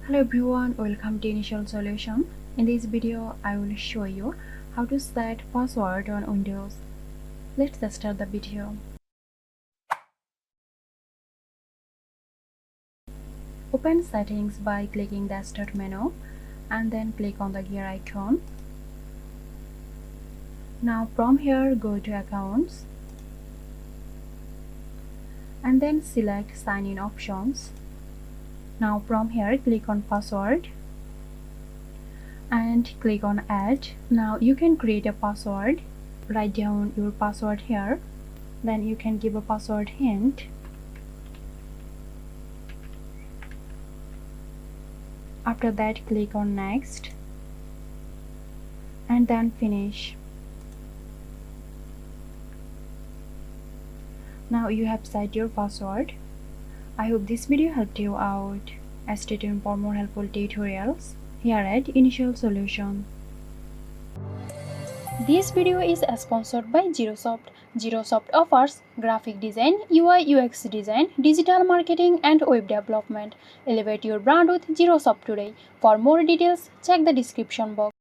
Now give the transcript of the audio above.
Hello everyone, welcome to Initial Solution. In this video, I will show you how to set password on Windows. Let's start the video. Open Settings by clicking the Start menu and then click on the gear icon. Now from here, go to Accounts and then select Sign In options. Now from here, click on Password and click on Add. Now you can create a password. Write down your password here. Then you can give a password hint. After that, click on Next and then Finish. Now you have set your password. I hope this video helped you out. Stay tuned for more helpful tutorials here at Initial Solution. This video is sponsored by Zerosoft. Zerosoft offers graphic design, UI UX design, digital marketing and web development. Elevate your brand with Zerosoft today. For more details, check the description box.